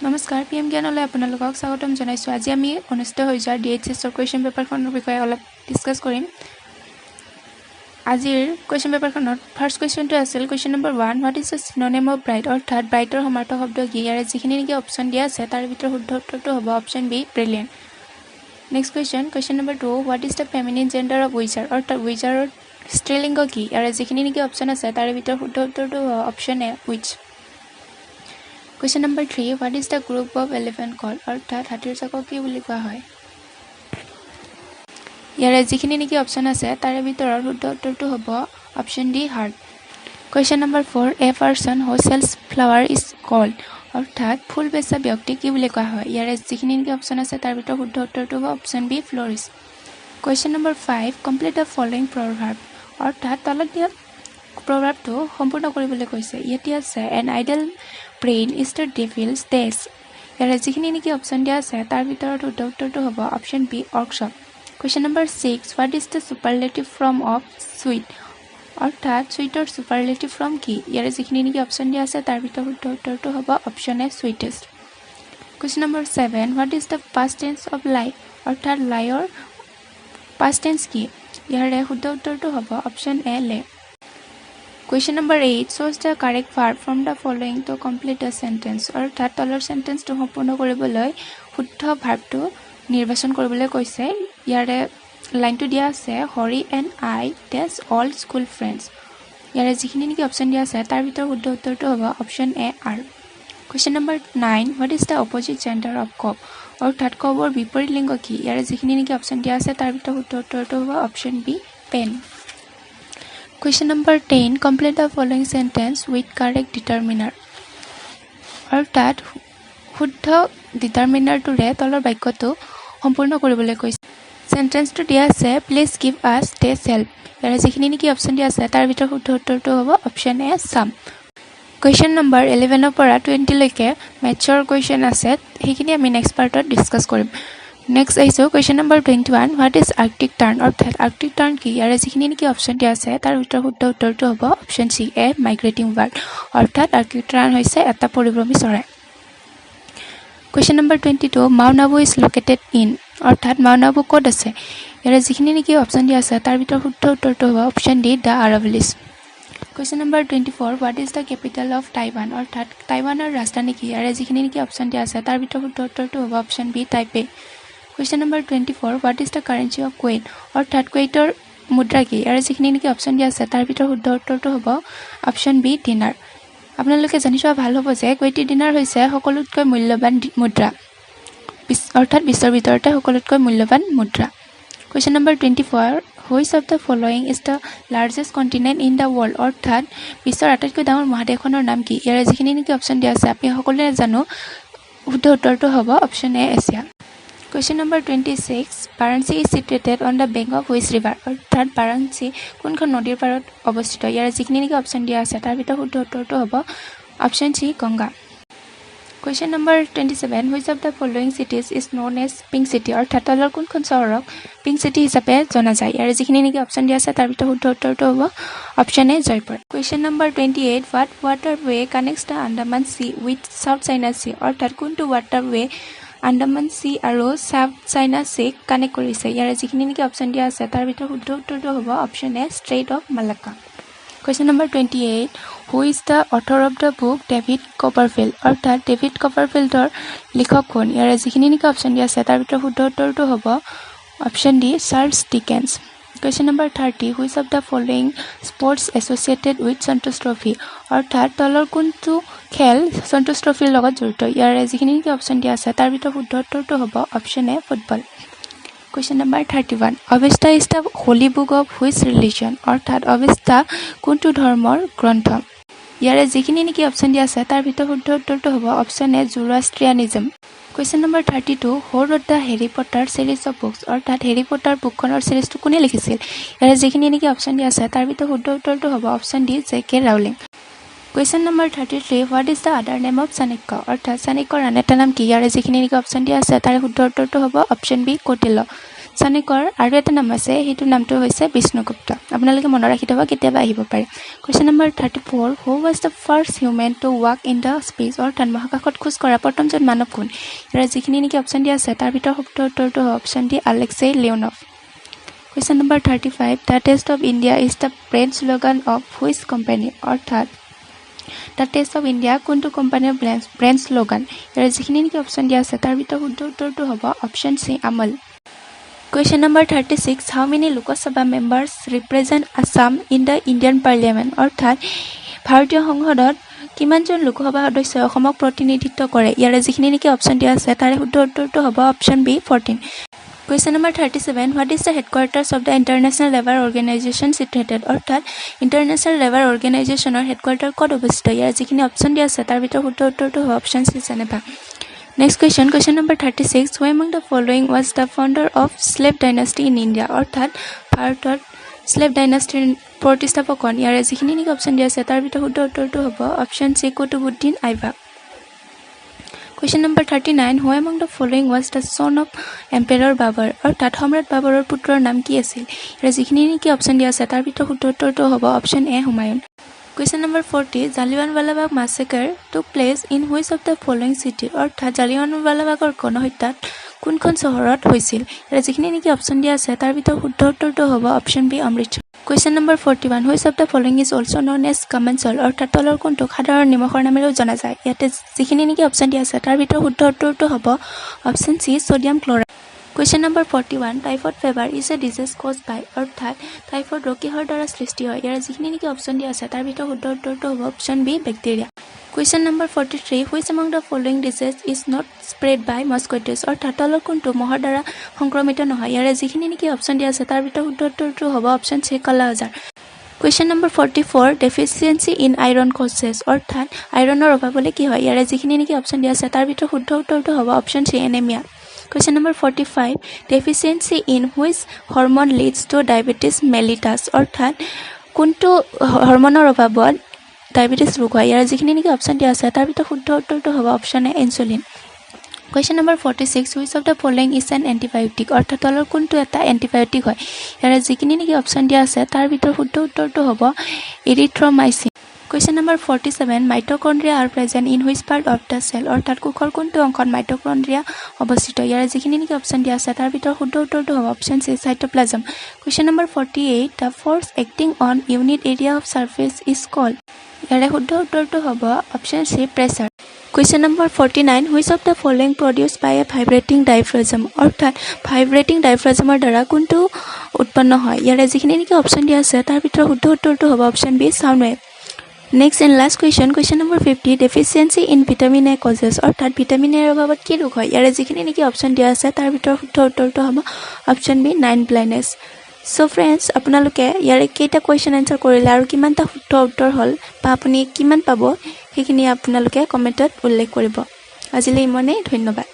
নমস্কাৰ পিএম জ্ঞানলৈ আপোনালোকক স্বাগতম জনাইছোঁ। আজি আমি অনুষ্ঠিত হৈ যোৱা DHS কুৱেশ্যন পেপাৰখনৰ বিষয়ে অলপ ডিছকাছ কৰিম। আজিৰ কুৱেশ্যন পেপাৰখনত ফাৰ্ষ্ট কুৱেশ্যনটো আছিল question number 1, what is the synonym of bright, অৰ্থাৎ ব্ৰাইটৰ সমাৰ্থক শব্দ কি? ইয়াৰে যিখিনি নেকি অপশ্যন দিয়া আছে তাৰ ভিতৰত শুদ্ধ উত্তৰটো হ'ব option B, brilliant. Next question number 2, what is the feminine gender of wizard, অৰ্থাৎ উইজাৰৰ স্ত্ৰীলিংগ কি? ইয়াৰে যিখিনি নেকি অপশ্যন আছে তাৰে ভিতৰত শুদ্ধ উত্তৰটো হ'ব option A, which. Question number 3, what is the group of elephant called, অৰ্থাৎ হাতীৰ জাকক কি বুলি কোৱা হয়? ইয়াৰে যিখিনি নেকি অপশ্যন আছে তাৰে ভিতৰত শুদ্ধ উত্তৰটো হ'ব option D, heart. Question number 4, a person who sells flower is called, অৰ্থাৎ ফুল বেচা ব্যক্তি কি বুলি কোৱা হয়? ইয়াৰে যিখিনি নেকি অপশ্যন আছে তাৰ ভিতৰত শুদ্ধ উত্তৰটো হ'ব option B, florist. Question number 5, complete the following proverb, অৰ্থাৎ তলত দিয়া প্ৰভাৱটো সম্পূৰ্ণ কৰিবলৈ কৈছে। ইয়াতে আছে an idle brain is the devil's desk, ইয়াৰে যিখিনি নেকি অপশ্যন দিয়া আছে তাৰ ভিতৰত শুদ্ধ উত্তৰটো হ'ব option B, workshop. Question number 6, what is the superlative form of sweet, অৰ্থাৎ ছুইটৰ ছুপাৰলেটিভ ফৰ্ম কি? ইয়াৰে যিখিনি নেকি অপশ্যন দিয়া আছে তাৰ ভিতৰত শুদ্ধ উত্তৰটো হ'ব option A, sweetest. Question number 7, what is the past tense of lie, অৰ্থাৎ লাইৰ পাষ্ট টেন্স কি? ইয়াৰে শুদ্ধ উত্তৰটো হ'ব option A, lay. Question number 8, choose the correct verb from the following to complete the sentence, অৰ্থাৎ তলৰ চেণ্টেন্সটো সম্পূৰ্ণ কৰিবলৈ শুদ্ধ ভাৰ্বটো নিৰ্বাচন কৰিবলৈ কৈছে। ইয়াৰে লাইনটো দিয়া আছে Hari and I tech all school friends, ইয়াৰে যিখিনি নেকি অপশ্যন দিয়া আছে তাৰ ভিতৰত শুদ্ধ উত্তৰটো হ'ব option A, are. Question number 9, what is the opposite gender of cob, অৰ্থাৎ কবৰ বিপৰীত লিংগ কি? ইয়াৰে যিখিনি নেকি অপশ্যন দিয়া আছে তাৰ ভিতৰত শুদ্ধ উত্তৰটো হ'ব option B, pen. Question number 10, complete the following sentence with correct determiner, অৰ্থাৎ শুদ্ধ ডিটাৰমিনাৰটোৰে তলৰ বাক্যটো সম্পূৰ্ণ কৰিবলৈ কৈছে। চেণ্টেন্সটো দিয়া আছে প্লিজ গিভ আছ ডেছ হেল্প, ইয়াৰে যিখিনি নেকি অপশ্যন দিয়া আছে তাৰ ভিতৰত শুদ্ধ উত্তৰটো হ'ব অপশ্যন এ, চাম। কুৱেশ্যন নম্বৰ 11ৰ পৰা 20লৈকে মেথছৰ কুৱেশ্যন আছে, সেইখিনি আমি নেক্সট পাৰ্টত ডিছকাছ কৰিম। নেক্সট আহিছোঁ question number 21, what is Arctic tern, অৰ্থাৎ আৰ্কটিক টাৰ্ণ কি? ইয়াৰে যিখিনি নেকি অপশ্যন দিয়া আছে তাৰ ভিতৰত শুদ্ধ উত্তৰটো হ'ব অপশ্যন চি, এ মাইগ্ৰেটিং বাৰ্ড, অৰ্থাৎ আৰ্কটিক টাৰ্ণ হৈছে এটা পৰিভ্ৰমী চৰাই। Question number 22, mount Abu is located in, অৰ্থাৎ মাউণ্ট আবু ক'ত আছে? ইয়াৰে যিখিনি নেকি অপশ্যন দিয়া আছে তাৰ ভিতৰত শুদ্ধ উত্তৰটো হ'ব option D, the Aravallis. Question number 24, what is the capital of Taiwan, অৰ্থাৎ টাইৱানৰ ৰাজধানী কি? ইয়াৰে যিখিনি নেকি অপশ্যন দিয়া আছে তাৰ ভিতৰত শুদ্ধ উত্তৰটো হ'ব অপশ্যন বি, টাইপে। Question number 24, what is the currency of Kuwait, অৰ্থাৎ কুৱেইটৰ মুদ্ৰা কি? ইয়াৰে যিখিনি নেকি অপশ্যন দিয়া আছে তাৰ ভিতৰত শুদ্ধ উত্তৰটো হ'ব অপশ্যন বি, ডিনাৰ। আপোনালোকে জানি চোৱা ভাল হ'ব যে কুৱেইটি ডিনাৰ হৈছে সকলোতকৈ মূল্যৱান মুদ্ৰা, অৰ্থাৎ বিশ্বৰ ভিতৰতে সকলোতকৈ মূল্যৱান মুদ্ৰা। Question number 24, which of the following is the largest continent in the world, অৰ্থাৎ বিশ্বৰ আটাইতকৈ ডাঙৰ মহাদেশখনৰ নাম কি? ইয়াৰে যিখিনি নেকি অপশ্যন দিয়া আছে আমি সকলোৱে জানো, শুদ্ধ উত্তৰটো হ'ব option A, Asia. Question number 26, Varanasi is situated on the bank of which river, অৰ্থাৎ বাৰাণসী কোনখন নদীৰ পাৰত অৱস্থিত? ইয়াৰে যিখিনি নেকি অপশ্যন দিয়া আছে তাৰ ভিতৰত শুদ্ধ উত্তৰটো হ'ব option C, Ganga. Question number 27, which of the following cities is known as pink city, অৰ্থাৎ তলৰ কোনখন চহৰক পিংক চিটি হিচাপে জনা যায়? ইয়াৰে যিখিনি নেকি অপশ্যন দিয়া আছে তাৰ ভিতৰত শুদ্ধ উত্তৰটো হ'ব option A, Jaipur. Question number 28, what waterway কানেক্টছ the Andaman C with south China C, অৰ্থাৎ কোনটো ৱাটাৰৱে আন্দামান চি আৰু চাউথ চাইনা চিক কানেক্ট কৰিছে? ইয়াৰে যিখিনি নেকি অপশ্যন দিয়া আছে তাৰ ভিতৰত শুদ্ধ উত্তৰটো হ'ব option A, strait of Malacca. Question number 28, who is the author of the book David Copperfield, অৰ্থাৎ ডেভিড কপাৰফিল্ডৰ লিখক কোন? ইয়াৰে যিখিনি নেকি অপশ্যন দিয়া আছে তাৰ ভিতৰত শুদ্ধ উত্তৰটো হ'ব option D, Charles Dickens. Question number 30, which of the following sports associated with Santosh trophy, অৰ্থাৎ তলৰ কোনটো খেল সন্তোষ ট্ৰফিৰ লগত জড়িত? ইয়াৰে যিখিনি নেকি অপশ্যন দিয়া আছে তাৰ ভিতৰত শুদ্ধ উত্তৰটো হ'ব option A, football. Question number 31, Avesta is the holy book of which religion, অৰ্থাৎ অৱেষ্টা কোনটো ধৰ্মৰ গ্ৰন্থ? ইয়াৰে যিখিনি নেকি অপশ্যন দিয়া আছে তাৰ ভিতৰত শুদ্ধ উত্তৰটো হ'ব option A, Zoroastrianism. Question number 32, who wrote the Harry Potter series of books, অৰ্থাৎ হেৰী পটাৰ বুকখনৰ চিৰিজটো কোনে লিখিছিল? ইয়াৰে যিখিনি নেকি অপশ্যন দিয়া আছে তাৰ ভিতৰত শুদ্ধ উত্তৰটো হ'ব option D, J K. Rowling. Question number 33, what is the other name of Chanakya, অৰ্থাৎ চাণক্যৰ আন এটা নাম কি? ইয়াৰে যিখিনি নেকি অপশ্যন দিয়া আছে তাৰে শুদ্ধ উত্তৰটো হ'ব অপশ্যন বি, কৌটিল্য। চাণক্যৰ আৰু এটা নাম আছে হেতু নামটো হৈছে বিষ্ণুগুপ্ত আপোনালোকে মনত ৰাখি থব কেতিয়াবা আহিব পাৰে question number 34 who was the first human to walk in the space অৰ্থাৎ মহাকাশত খোজ কৰা প্ৰথমজন মানৱ কোন ইয়াৰ যিখিনি নেকি অপচন দিয়া আছে তাৰ ভিতৰত শুদ্ধ উত্তৰটো হ'ব option D আলেক্সেই Leonov Question number 35. The taste of India is the brand slogan of which company? অর্থাৎ The taste of India কোনটো কোম্পানীৰ brand slogan? ইয়াৰ যিখিনি নেকি অপচন দিয়া আছে তাৰ ভিতৰত শুদ্ধ উত্তৰটো হ'ব অপচন সি আমল Question number 36. How many Lok Sabha members represent Assam in the Indian Parliament? অর্থাৎ ভাৰতীয় সংসদত কিমানজন লোকসভা সদস্যই অসমক প্ৰতিনিধিত্ব কৰে ইয়াৰ যিখিনি নেকি অপচন দিয়া আছে তাৰ শুদ্ধ উত্তৰটো হ'ব option B 14 Question number 37. What is the headquarters of the International Labour Organization situated? অর্থাৎ International Labour Organization or headquarters ক'ত অৱস্থিত ইয়াৰ যিখিনি অপচন দিয়া আছে তাৰ ভিতৰত শুদ্ধ উত্তৰটো হ'ব option C Geneva Next question number 36. Who among the following was the founder of slave dynasty in India? অর্থাৎ ভাৰতত slave dynasty প্ৰতিষ্ঠাপক কোন ইয়াৰ যিখিনি নেকি অপচন দিয়া আছে তাৰ ভিতৰত শুদ্ধ উত্তৰটো হ'ব option C Qutubuddin Aibak Question number 39. Who among the following was the son of Emperor Babur? অর্থাৎ সম্ৰাট বাবৰৰ পুত্ৰৰ নাম কি আছিল ইয়াৰ যিখিনি নেকি অপচন দিয়া আছে তাৰ ভিতৰত শুদ্ধ উত্তৰটো হ'ব option A Humayun Question number 40. Jallianwala Bagh massacre took place in which of the following city? অর্থাৎ জালিয়ানৱালা বাগৰ গণহত্যা কোনখন চহৰত হৈছিল ইয়াৰ যিখিনি নেকি অপচন দিয়া আছে তাৰ ভিতৰত শুদ্ধ উত্তৰটো হ'ব option B Amritsar Question number 41. Which of the following is also known as common salt? অৰ্থাৎ তলৰ কোনটো সাধাৰণ নিমখৰ নামেৰেও জনা যায় ইয়াতে যিখিনি নেকি অপচন দিয়া আছে তাৰ ভিতৰত শুদ্ধ উত্তৰটো হ'ব option C sodium chloride Question number 41. Typhoid fever is a disease caused by অৰ্থাৎ টাইফয়েড ৰোগ কিহৰ দ্বাৰা সৃষ্টি হয় ইয়াৰ যিখিনি নেকি অপচন দিয়া আছে তাৰ ভিতৰত শুদ্ধ উত্তৰটো হ'ব option B bacteria Question number 43. Which among the following disease is not spread by mosquitoes? অৰ্থাৎ তলৰ কোনটো মহৰ দ্বাৰা সংক্ৰমিত নহয় ইয়াৰ যিখিনি নেকি অপচন দিয়া আছে তাৰ ভিতৰত শুদ্ধ উত্তৰটো হ'ব অপচন সি কালা আজাৰ Question number 44. Deficiency in iron causes অৰ্থাৎ আইৰণৰ অভাৱ হ'লে কি হয় ইয়াৰ যিখিনি নেকি অপচন দিয়া আছে তাৰ ভিতৰত শুদ্ধ উত্তৰটো হ'ব option C anaemia Question number 45. Deficiency in which hormone leads to diabetes mellitus অৰ্থাৎ কোনটো হৰমনৰ অভাৱত ডায়াবেটিস ৰোগ হয় ইয়াৰ যিখিনি নেকি অপচন দিয়া আছে তাৰ ভিতৰত শুদ্ধ উত্তৰটো হ'ব option A insulin Question number 46. Which of the following is an antibiotic? অৰ্থাৎ তলৰ কোনটো এটা এন্টিবায়োটিক হয় ইয়াৰ যিখিনি নেকি অপচন দিয়া আছে তাৰ ভিতৰত শুদ্ধ উত্তৰটো হ'ব এৰিথ্ৰমাইচিন Question number 47. Mitochondria are present in which part of the cell? অৰ্থাৎ কোষৰ কোনটো অংশত মাইটোকন্ড্ৰিয়া অৱস্থিত ইয়াৰ যিখিনি নেকি অপচন দিয়া আছে তাৰ ভিতৰত শুদ্ধ উত্তৰটো হ'ব option C cytoplasm Question number 48. The force acting on unit area of surface is called ইয়াৰ শুদ্ধ উত্তৰটো হ'ব option C pressure Question number 49. Which of the following produced by a vibrating diaphragm? অৰ্থাৎ ভাইব্ৰেটিং ডায়াফ্ৰাগমৰ দ্বাৰা কোনটো উৎপন্ন হয় ইয়াৰ যিখিনি নেকি অপচন দিয়া আছে তাৰ ভিতৰত শুদ্ধ উত্তৰটো হ'ব option B sound wave Next and last question number 50. Deficiency in vitamin A causes অৰ্থাৎ ভিটামিন এৰ অভাৱত কি ৰোগ হয় ইয়াৰ যিখিনি নেকি অপচন দিয়া আছে তাৰ ভিতৰত শুদ্ধ উত্তৰটো হ'ব option B night blindness So friends আপোনালোকে ইয়াৰ কেইটা কোৱেশ্চন আনসাৰ কৰিলে আৰু কিমানটা শুদ্ধ উত্তৰ হ'ল বা আপুনি কিমান পাব সেইখিনি আপোনালোকে কমেন্টত উল্লেখ কৰিব আজিলৈ ইমানেই ধন্যবাদ